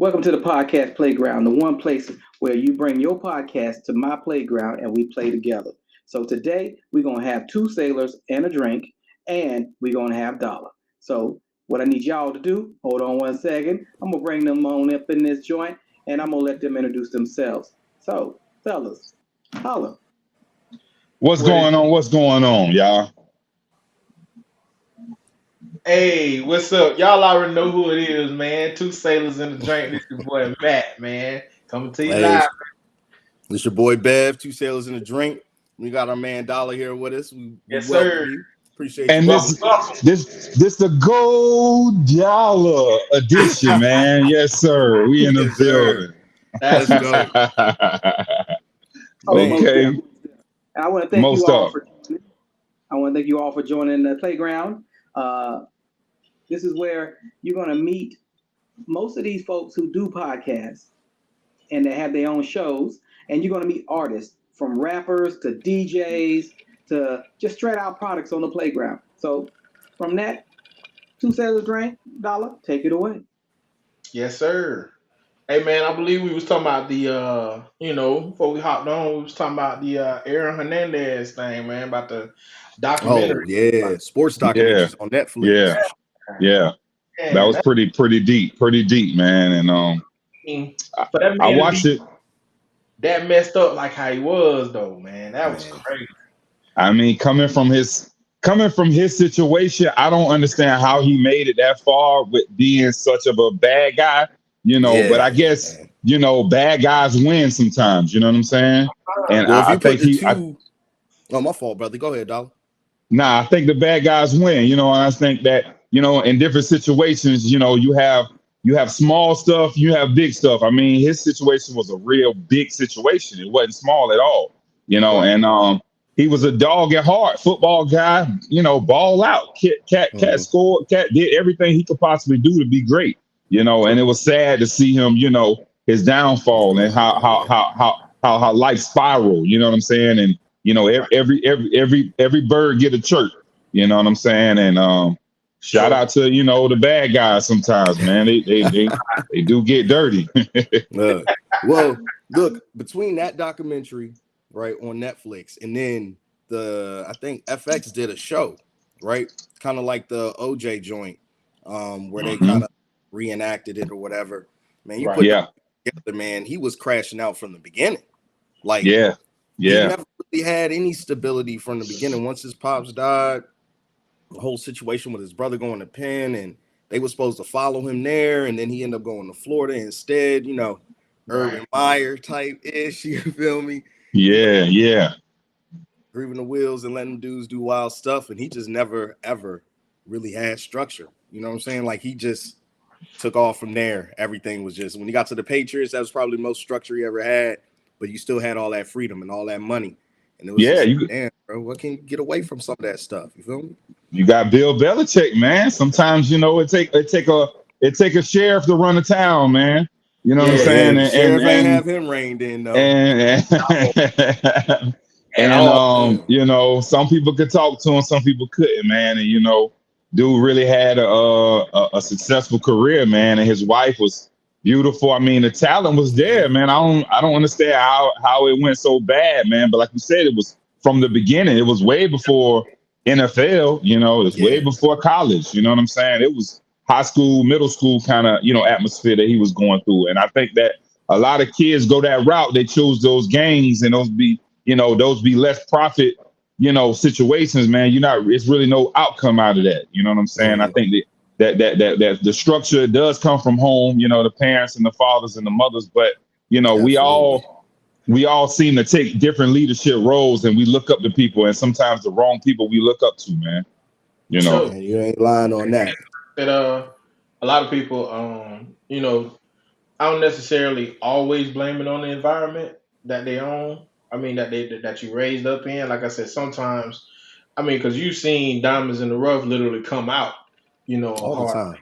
Welcome to the podcast playground, the one place where you bring your podcast to my playground and we play together. So today we're gonna have two sailors and a drink, and we're gonna have Dollar. So what I need y'all to do, hold on one second. I'm gonna bring them on up in this joint and I'm gonna let them introduce themselves. So, fellas, holla. What's What going it? on? What's going on, y'all? Hey, what's up? Y'all already know who it is, man. Two sailors in the drink. This your boy Matt, man. Coming to you Hey, live. it's your boy Bev, two sailors in a drink. We got our man Dollar here with us. We Yes, sir. welcome you. Appreciate you And Welcome, coming. welcome. this the gold dollar edition, man. Yes, sir. We in the Yes, sir. building. That's Let's what's go. up. Oh, Man, most Okay, definitely. And I want to thank you most all up. for joining. I want to thank you all for joining the playground. Uh, this is where you're gonna meet most of these folks who do podcasts and they have their own shows, and you're going to meet artists from rappers to DJs to just straight out products on the playground. So from that, two sailors drink, Dollar, take it away. Yes, sir. Hey, man. I believe we was talking about before we hopped on, we was talking about the Aaron Hernandez thing, man, about the oh documentary. yeah, sports Yeah, documentaries on Netflix. yeah, yeah. That Man, was pretty deep, man. And I, for that I man to watched be it. that messed up like how he was, though, man, that was Man, crazy. I mean, coming from his situation, I don't understand how he made it that far with being such of a bad guy, but yeah, I guess, man. bad guys win sometimes, you know what I'm saying? And Well, if I you put think the two, oh my fault, brother. Go ahead, Dollar. I think the bad guys win, and I think that, in different situations, you have small stuff, you have big stuff. I mean, his situation was a real big situation. It wasn't small at all, Right. and he was a dog at heart, football guy, ball out. Cat Hmm. scored, Cat did everything he could possibly do to be great, and it was sad to see him, his What's downfall and going how on? how Yeah. how how how, how life spiral, you know what I'm saying? And every bird get a chirp, you know what I'm saying? And shout So out to the bad guys sometimes, man. They do get dirty. Uh, well, look, between that documentary, right, on Netflix, and then I think FX did a show, right, kind of like the OJ joint, where they Hmm. kind of reenacted it or whatever. Man, you right. put that Yeah, together, man. He was crashing out from the beginning. Like yeah, he yeah, never really had any stability from the beginning. Once his pops died, the whole situation with his brother going to Penn, and they were supposed to follow him there, and then he ended up going to Florida instead. Right. Urban Meyer type ish. You feel me? You know, yeah, yeah. grooving the wheels and letting dudes do wild stuff, and he just never ever really had structure. You know what I'm saying? Like he just took off from there. Everything was just when he got to the Patriots, that was probably the most structure he ever had. But you still had all that freedom and all that money, and it was Yeah, just like, you damn, bro, what can you get away from some of that stuff? You feel me? you got Bill Belichick, man. Sometimes it take a sheriff to run a town, man. You know what I'm Yeah. Yeah, saying? the And sheriff ain't and have him reined in though. and No, and, at and all. Yeah. some people could talk to him, some people couldn't, man. And dude really had a successful career, man. And his wife was beautiful. I mean, the talent was Yeah. there, man. I don't understand how it went so bad, man. But like you said, it was from the beginning. It was way before NFL. It was way Yeah. before college. You know what I'm saying? It was high school, middle school kind of atmosphere that he was going through. And I think that a lot of kids go that route. They choose those gangs, and those be less profit, situations, man. It's really no outcome out of that. You know what I'm saying? I Mhm. think that the structure does come from home, the parents and the fathers and the mothers, but we Absolutely. all seem to take different leadership roles, and we look up to people, and sometimes the wrong people we look up to, man. You know. So And you ain't lying on that. that a lot of people I don't necessarily always blame it on the environment that they own. I mean that you raised up in. Like I said, sometimes I mean because you've seen diamonds in the rough literally come out, All the hard. time.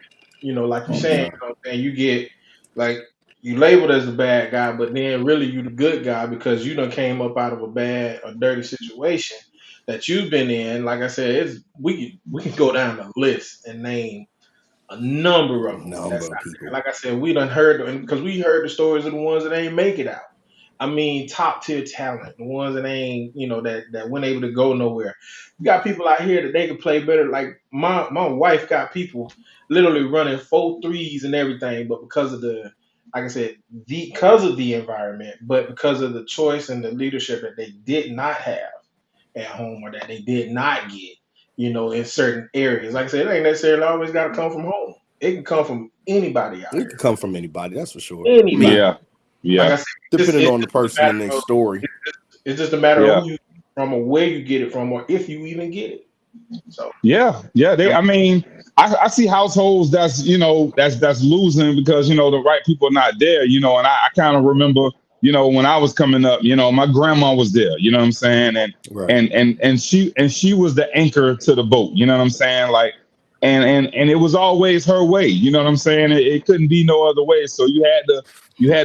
Like you're All the saying, time. and you get like you labeled as the bad guy, but then really you the good guy because you done came up out of a bad or dirty situation that you've been in. Like I said, we can go down the list and name. A number of them. Number of people. Like I said, we done heard them because we heard the stories of the ones that ain't make it out. I mean, top tier talent, the ones that ain't, that weren't able to go nowhere. You got people out here that they can play better. Like my wife got people literally running 4 threes and everything, but because of like I said, because of the environment, but because of the choice and the leadership that they did not have at home or that they did not get, in certain areas. Like I said, it ain't necessarily always got to come from home. It can come from anybody out It here. can come from anybody, that's for sure. Anybody. Yeah. Like I said, Depending on the person and their story. It's just a matter of who you from or where you get it from or if you even get it. So I mean, I see households that's that's losing because the right people are not there, and I kind of remember when I was coming up, my grandma was there, you know what I'm saying, and Right. and she was the anchor to the boat, you know what I'm saying, like and it was always her way, you know what I'm saying, it couldn't be no other way, so you had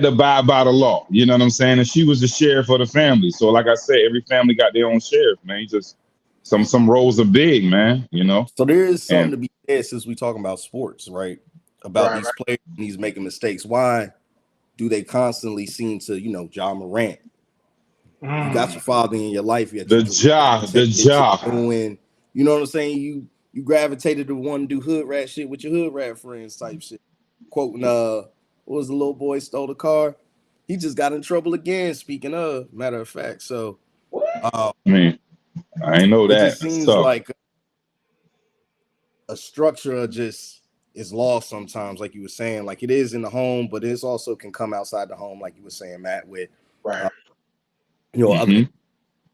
to abide by the law, you know what I'm saying, and she was the sheriff of the family, so like I said, every family got their own sheriff, man. You just some roles are big, man, So there is something to be said since we talking about sports, right? About these players and he's making mistakes. Why do they constantly seem to, Ja Morant? You got your father in your life. You the job doing, you know what I'm saying? You gravitated to one do hood rat shit with your hood rat friends type shit. Quoting what was the little boy stole the car? He just got in trouble again. Speaking of, matter of fact, so I mean, I know that. It just seems like a structure just is lost sometimes, like you were saying. Like it is in the home, but it also can come outside the home, like you were saying, Matt, with other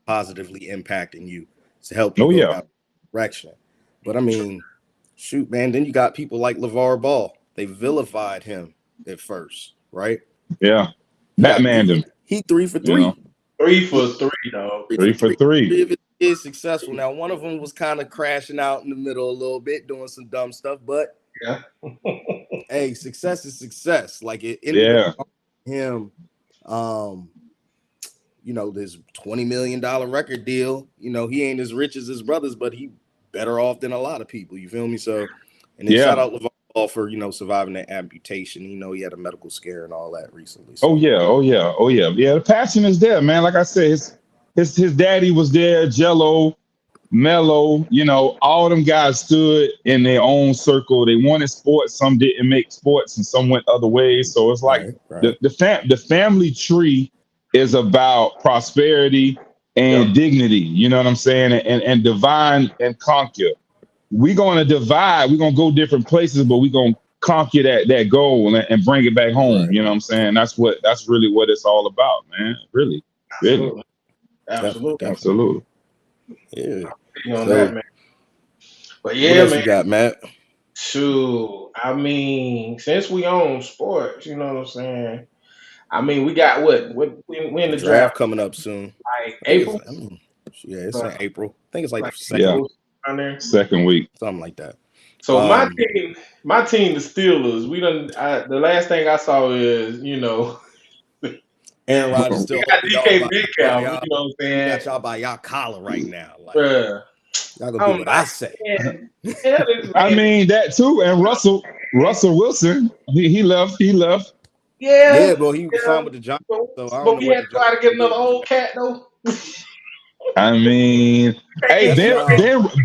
positively impacting you to help you go that direction. But I mean, shoot, man. Then you got people like LeVar Ball. They vilified him at first, right? Yeah, Batman him. He 3 for 3. 3 for 3, dog. 3 for 3. If it is successful. Now, one of them was kind of crashing out in the middle a little bit, doing some dumb stuff, but hey, success is success. Like it ended up him, this $20 million record deal. He ain't as rich as his brothers, but he better off than a lot of people. You feel me? So, and then shout out LeVar Ball for surviving that amputation. He had a medical scare and all that recently. So. Oh yeah. The passion is there, man. Like I said, his daddy was there, Jello, Mello. All them guys stood in their own circle. They wanted sports. Some didn't make sports, and some went other ways. So it's like the family tree is about prosperity and dignity. You know what I'm saying? And divine and conquer. We're going to divide. We're going to go different places, but we're going to conquer that goal and bring it back home. Right. You know what I'm saying? That's really what it's all about, man. Really. Absolutely. Yeah. That, man. But what else you got, Matt? Shoot, I mean, since we own sports, you know what I'm saying? I mean, we got what we in the draft coming up soon. Like April? It's in April. I think it's like second week. Something like that. So my team, the Steelers, we done the last thing I saw is, Aaron Rodgers still got DK Metcalf, you know what I'm saying? Got y'all by y'all collar right now. Like, y'all gonna do what I say. I mean that too. And Russell Wilson, he left. Yeah, but he signed with the Giants. But we had to try to get another old cat though. I mean, hey, Ben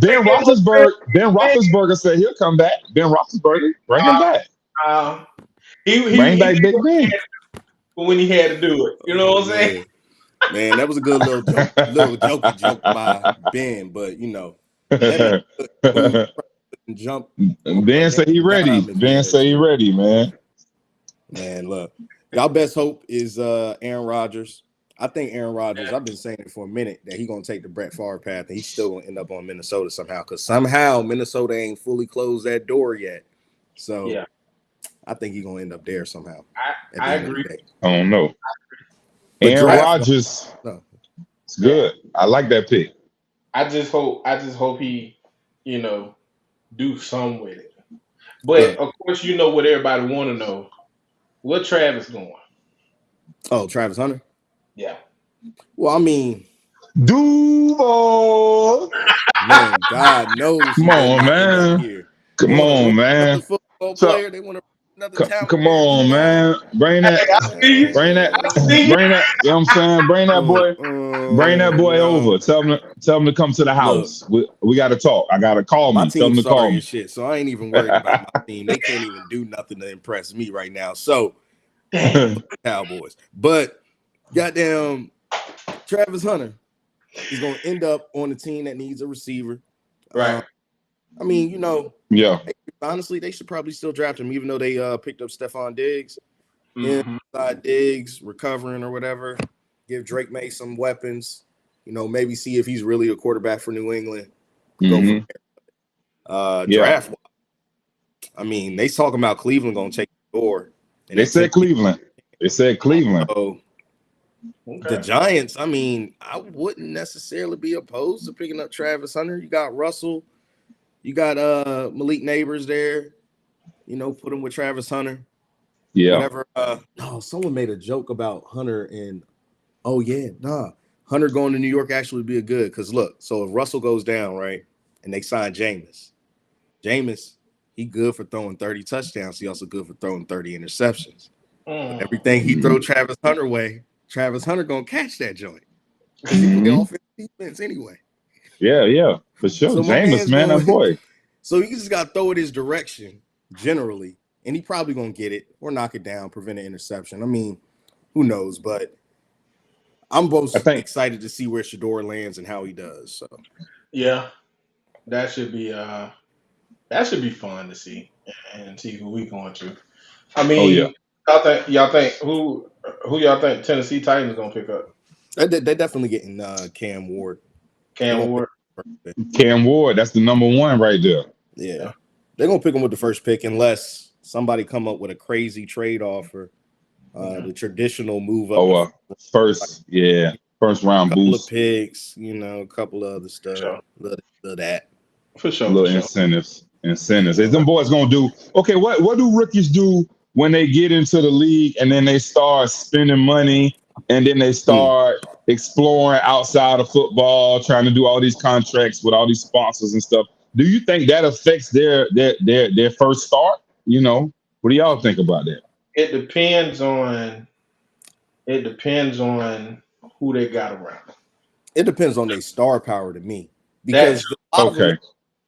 Roethlisberger said he'll come back. Ben Roethlisberger, bring him back. He bring back Big Ben. When he had to do it, you know what I'm saying? Man, that was a good little jokey joke by Ben, but jump. Ben said he ready. Ben said he ready, man. Man, look, y'all best hope is Aaron Rodgers. I think Aaron Rodgers, I've been saying it for a minute, that he's going to take the Brett Favre path, and he's still going to end up on Minnesota somehow, because somehow Minnesota ain't fully closed that door yet. So I think he's going to end up there somehow. I agree. I don't know. Aaron Rodgers, it's good. I like that pick. I just hope he, do something with it. But of course, what everybody want to know. Where Travis going? Oh, Travis Hunter? Yeah. Well, I mean, Duval. Man, God knows. Come on, man. Come on, man. Football football So player. They want another talent. come on, man. Bring Hey, that. I see you. Bring that. I see you. Bring that. You know what I'm saying? Bring that boy. Bring that boy No. over. Tell him to come to the house. We got to talk. I got to call My me. Tell him team's to call sorry me. as shit, so I ain't even worried about my team. They can't even do nothing to impress me right now. So, Cowboys. But goddamn, Travis Hunter is going to end up on a team that needs a receiver. Right. I mean, you know, Yeah. honestly, they should probably still draft him, even though they picked up Stephon Diggs. Mhm. Inside Diggs, recovering or whatever. Give Drake May some weapons. You know, maybe see if he's really a quarterback for New England. Go from there. Draft. I mean, they talking about Cleveland going to take the door. And They said Cleveland. They said Cleveland. So the Giants, I mean, I wouldn't necessarily be opposed to picking up Travis Hunter. You got Russell. You got Malik Neighbors there. You know, put him with Travis Hunter. Yeah. Whatever. No, someone made a joke about Hunter and Hunter going to New York actually would be a good because look, so if Russell goes down, right, and they sign Jameis, he good for throwing 30 touchdowns. He also good for throwing 30 interceptions. But everything he throw Travis Hunter way, Travis Hunter gonna catch that joint because he play offense defense anyway. Yeah, for sure. So Jameis, man, that boy. So he just got to throw it his direction generally, and he probably gonna get it or knock it down, prevent an interception. I mean, who knows? But I'm excited to see where Shador lands and how he does. So yeah, that should be fun to see and see who we going to. I mean, y'all think who y'all think Tennessee Titans gonna pick up? They're definitely getting Cam Ward. Cam Ward. Cam Ward, that's the number one right there. Yeah. They're gonna pick him with the first pick unless somebody come up with a crazy trade offer. The traditional move up. First round couple boost. Of picks, you know, a couple of other stuff. Sure. Little that. For sure. Little incentives. Is them boys gonna do? Okay, what do rookies do when they get into the league and then they start spending money and then they start exploring outside of football, trying to do all these contracts with all these sponsors and stuff? Do you think that affects their first start? You know, what do y'all think about that? It depends on who they got around. It depends on their star power to me. Because a lot of them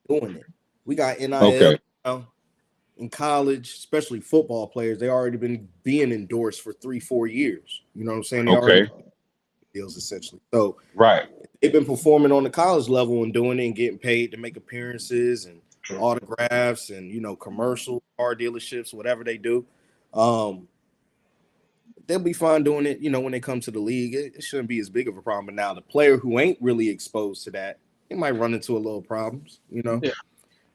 doing it. We got NIL now in college, especially football players. They already been being endorsed for 3-4 years. You know what I'm saying? They already deals essentially. So they've been performing on the college level and doing it and getting paid to make appearances and autographs and, you know, commercial car dealerships, whatever they do. They'll be fine doing it, you know, when they come to the league. It shouldn't be as big of a problem. But now the player who ain't really exposed to that, they might run into a little problems, you know.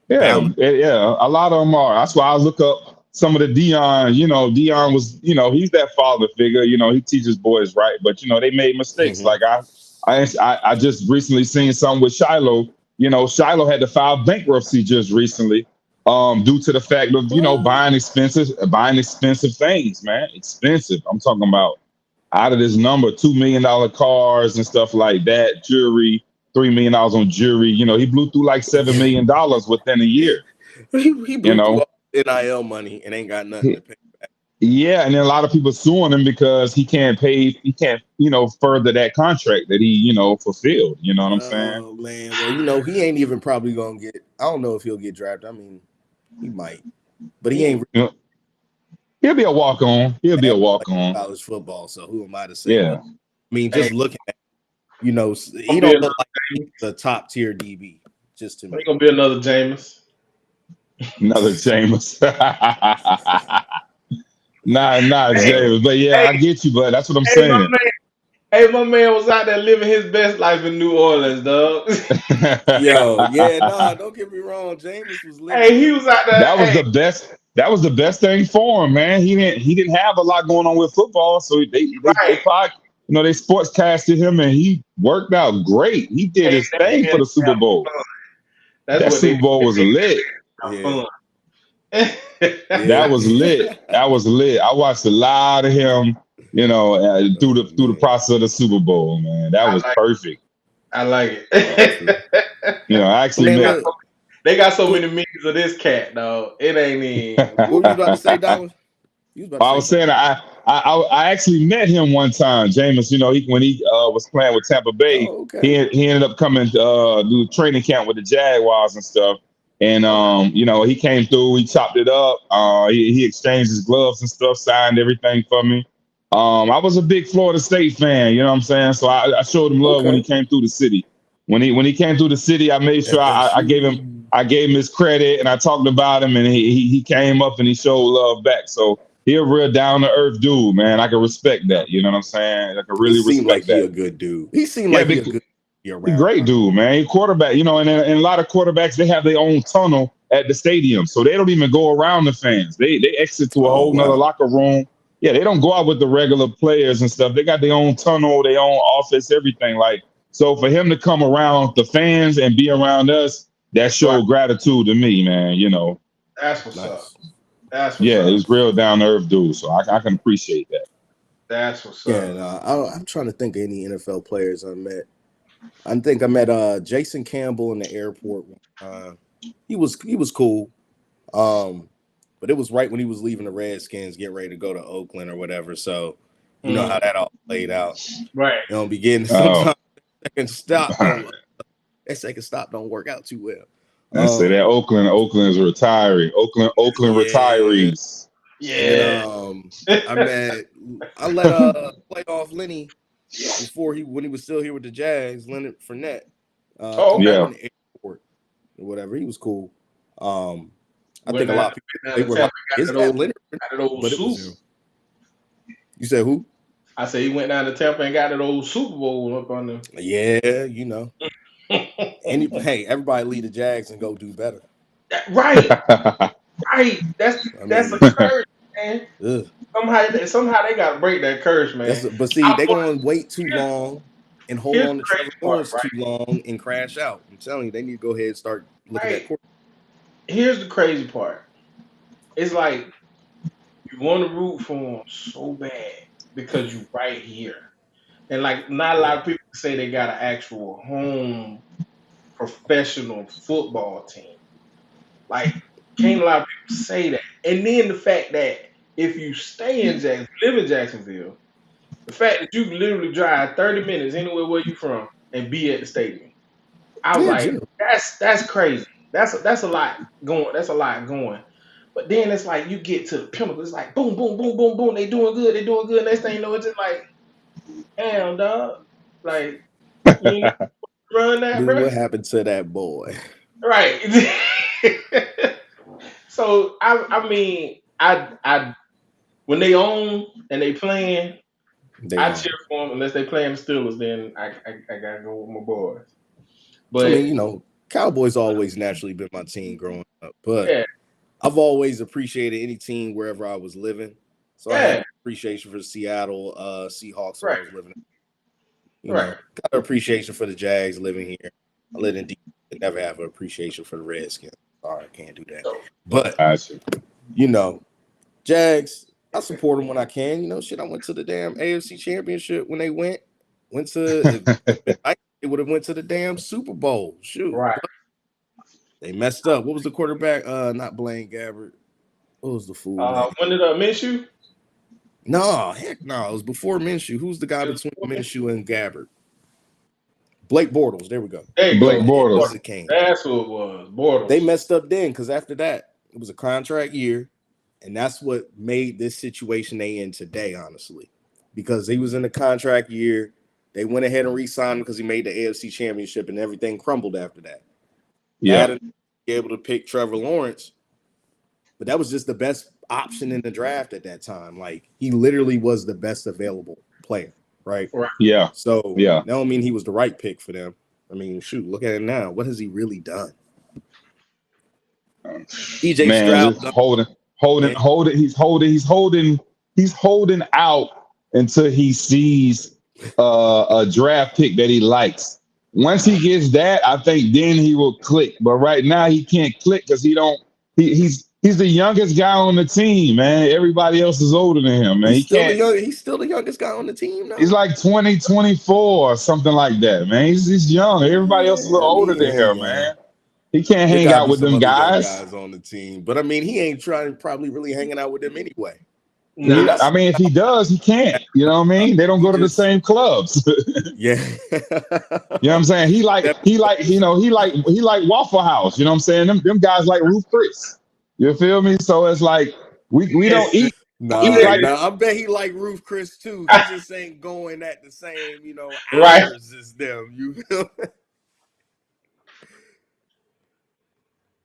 Yeah. A lot of them are. That's why I look up some of the Dion. You know, Dion was, you know, he's that father figure. You know, he teaches boys right, but you know, they made mistakes. Like I just recently seen something with Shiloh. You know, Shiloh had to file bankruptcy just recently, due to the fact of, you know, buying expensive things, man. Expensive. I'm talking about out of this number, $2 million cars and stuff like that, jewelry. $3 million on jewelry. You know, he blew through like $7 million within a year. He blew through all NIL money and ain't got nothing to pay back. Yeah, and then a lot of people suing him because he can't, you know, further that contract that he, you know, fulfilled. You know what I'm saying? Oh man, well, you know, he ain't even probably gonna get. I don't know if he'll get drafted. I mean, he might, but he ain't. He'll be a walk on. He'll be a walk on. College football. So who am I to say? Yeah. I mean, just looking at. You know, he don't look like the top tier DB. Just to me, Ain't gonna be another Jameis. Another Jameis. nah, Jameis. But yeah, I get you, but that's what I'm saying. My man was out there living his best life in New Orleans, dog. Don't get me wrong. Jameis was living. Hey, he was out there. That was the best. That was the best thing for him, man. He didn't have a lot going on with football, so they probably, you know, they sportscasted him, and he worked out great. He did his thing for the Super Bowl. That Super Bowl was lit. That was lit. That was lit. I watched a lot of him, you know, through the process of the Super Bowl, man. That was perfect. I like it. You know, I actually met. They got so many memes of this cat, dog. It ain't even. What were you about to say, Dollar? You was about to I say was something. saying I actually met him one time, Jameis. You know, when he was playing with Tampa Bay, Oh, okay. he ended up coming to do training camp with the Jaguars and stuff. And you know, he came through, he chopped it up. He exchanged his gloves and stuff, signed everything for me. I was a big Florida State fan, you know what I'm saying? So I showed him love when he Okay. came through the city. When he came through the city, I made sure I gave him his credit and I talked about him, and he came up and he showed love back. So he a real down to earth dude, man. I can respect that. You know what I'm saying? I can He really seemed like respect he that. a good dude. He seemed Yeah, like he a big, good be he around. great dude, man. He quarterback, you know, and a lot of quarterbacks, they have their own tunnel at the stadium, so they don't even go around the fans. They exit to a Oh whole nother wow. locker room. Yeah, they don't go out with the regular players and stuff. They got their own tunnel, their own office, everything. Like, so for him to come around the fans and be around us, that Right. showed gratitude to me, man. You know, That's what's up. Nice. That's what's yeah, up. it's real down to earth dude. So I can appreciate that. That's what's Yeah, up. and, I'm trying to think of any NFL players I met. I think I met Jason Campbell in the airport. He was cool. But it was right when he was leaving the Redskins, getting ready to go to Oakland or whatever. So you know how that all played out. Right. You know, beginning Oh, sometimes that second stop don't work out too well. I say that Oakland is retiring. Oakland Yeah. retirees. Yeah. And I let playoff Lenny when he was still here with the Jags, Leonard Fournette, Oh, come okay. Yeah. in the airport or whatever. He was cool. I Went think a down- lot of people went they down were to like, Tampa, "Is got that Leonard?" that old But it was soup. him. You said who? I said he went down to Tampa and got that old Super Bowl up on them. Yeah, you know. Hey, everybody leave the Jags and go do better. Right. That's I a mean, curse, man. ugh. Somehow they gotta break that curse, man. But see, they're gonna wait too long and hold Here's on the to Trevor crazy part, Lawrence too long and crash out. I'm telling you, they need to go ahead and start looking at right? court. Here's the crazy part. It's like you want to root for them so bad because you right here. And like not a lot of people say they got an actual home professional football team. Like can't a lot of people say that. And then the fact that if you stay in live in Jacksonville, the fact that you can literally drive 30 minutes anywhere where you from and be at the stadium. I was Yeah, like, generally. that's crazy. That's a lot going. That's a lot going. But then it's like you get to the pinnacle. It's like boom, boom, boom, boom, boom. They doing good. They doing good. Next thing you know, it's just like, damn, dog. Like you ain't run that, Dude, bro. what happened to that boy? Right. So I mean, I when they own and they playing, They I on. cheer for them. Unless they playing the Steelers, then I gotta go with my boys. I But mean, you know, Cowboys always naturally been my team growing up, but yeah, I've always appreciated any team wherever I was living. So I had yeah, appreciation for the Seattle Seahawks when right, I was living. You right. know, got an appreciation for the Jags living here. I lived in D. Never have an appreciation for the Redskins. Sorry, I can't do that. So, But Gotcha. you know, Jags, I support them when I can. You know, shit, I went to the damn AFC Championship when they went to. It would have went to the damn Super Bowl. Shoot, right. they messed up. What was the quarterback? Not Blaine Gabbert. What was the fool name? When did Minshew? No, heck no. It was before Minshew. Who's the guy It was between before Minshew and Gabbert? Blake Bortles. There we go. There you Blake go. Bortles. That's who it was. Bortles. They messed up then because after that, it was a contract year. And that's what made this situation they in today, honestly. Because he was in the contract year. They went ahead and re-signed him because he made the AFC Championship and everything crumbled after that. Yeah. That and be able to pick Trevor Lawrence. But that was just the best option in the draft at that time. Like, he literally was the best available player, right? Right. Yeah. So Yeah. that don't mean he was the right pick for them. I mean, shoot, look at it now. What has he really done? DJ Man, Stroud just he's holding out until he sees a draft pick that he likes. Once he gets that, I think then he will click. But right now he can't click because he's the youngest guy on the team, man. Everybody else is older than him, man. He's He's still the youngest guy on the team now. He's like 20, 24 or something like that, man. He's young. Everybody else is a little older than him, man. He can't There hang gotta out be with some them other young guys. guys on the team, but I mean, he ain't probably really hanging out with them anyway. Nah, I mean, if he does, he can't. You know what I mean? They don't He go to the just, same clubs. yeah. You know what I'm saying? He like Waffle House. You know what I'm saying? Them guys like Ruth Chris. You feel me? So it's like we don't yes, eat Nah, like I bet he like Ruth Chris too. He just ain't going at the same, right. hours as them. You feel?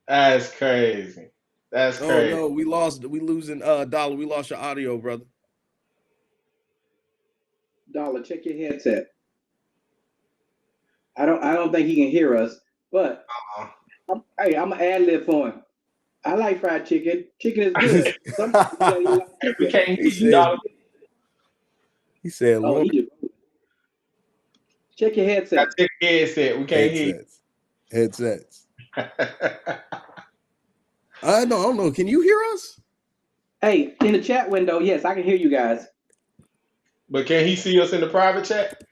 That's crazy. That's Oh crazy. no, we losing Dollar. We lost your audio, brother. Dollar, check your headset. I don't think he can hear us, but I'm gonna ad lib for him. I like fried chicken. Chicken is good. Some people don't even like Hey, we chicken. can't hear He you, said, dog. he said, Oh, Lord, he just check your headset. Check your headset. We can't hear headsets. you. I don't know. Can you hear us? Hey, in the chat window, yes, I can hear you guys. But can he see us in the private chat?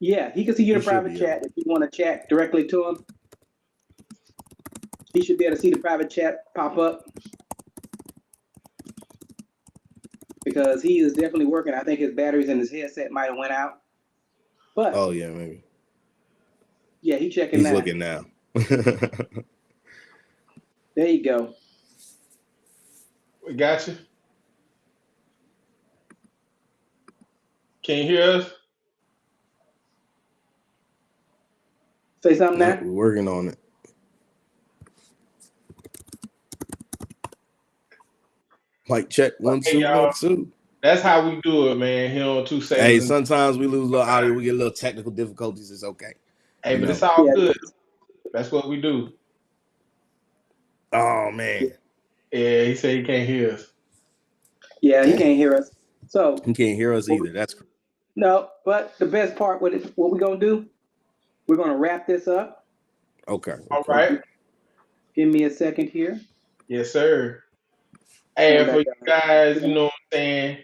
Yeah, he can see you in He the should private be chat. If you want to chat directly to him, he should be able to see the private chat pop up because he is definitely working. I think his batteries in his headset might have went out, but Oh yeah, maybe. yeah, he's checking He's now. looking now. There you go. We got you. Can you hear us? Say something No, now. we're working on it. Mic check 1 Hey, 2 y'all. 1 2. That's how we do it, man. Here on Two Hey, Sailors. sometimes we lose a little audio. We get a little technical difficulties. It's okay. Hey, but it's know. all Yeah, good. That's what we do. Oh man, Yeah, he said he can't hear us. yeah, he can't hear us. So he can't hear us either. That's no, but the best part with it, what we're gonna do, we're gonna wrap this up. okay. All right. Give me a second here. Yes, sir. Hey, Turn and for back you on. guys, you know what I'm saying?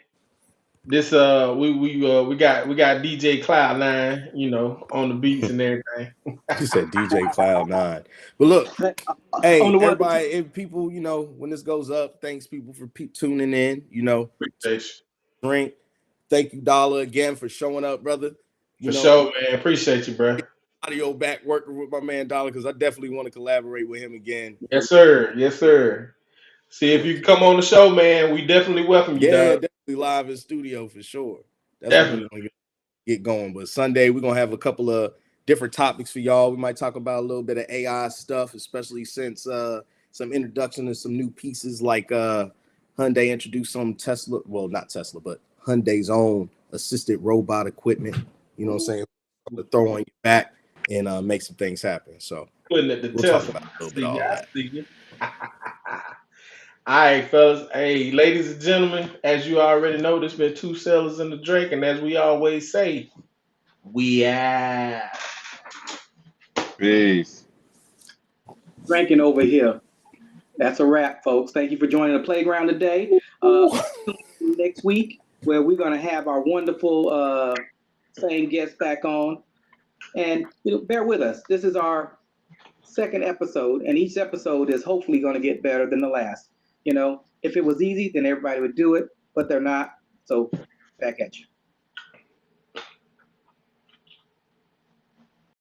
This we got DJ Cloud9, on the beats and everything. He said DJ Cloud9. But look, On hey, the one, everybody, if people, when this goes up, thanks people for tuning in. Appreciate you. Drink. Thank you, Dollar, again for showing up, brother. For sure, man. Appreciate you, bro. Audio back working with my man Dollar because I definitely want to collaborate with him again. Yes, sir. Yes, sir. See if you can come on the show, man. We definitely welcome you, Yeah, dog. definitely live in studio for sure. That's Definitely. what we want to get going. But Sunday, we're going to have a couple of different topics for y'all. We might talk about a little bit of AI stuff, especially since some introduction of some new pieces like Hyundai introduced some Tesla, well, not Tesla, but Hyundai's own assisted robot equipment, you know what I'm saying, to throw on your back and make some things happen. So Putting it to we'll talk Tesla. about a little I bit see of you. all I that. see you. All right, fellas. Hey, ladies and gentlemen, as you already know, there's been two sellers in the drink, and as we always say, we are. peace. drinking over here. That's a wrap, folks. Thank you for joining the playground today. Next week, where we're gonna have our wonderful same guest back on, and bear with us. This is our second episode, and each episode is hopefully going to get better than the last. If it was easy, then everybody would do it, but they're not. So back at you.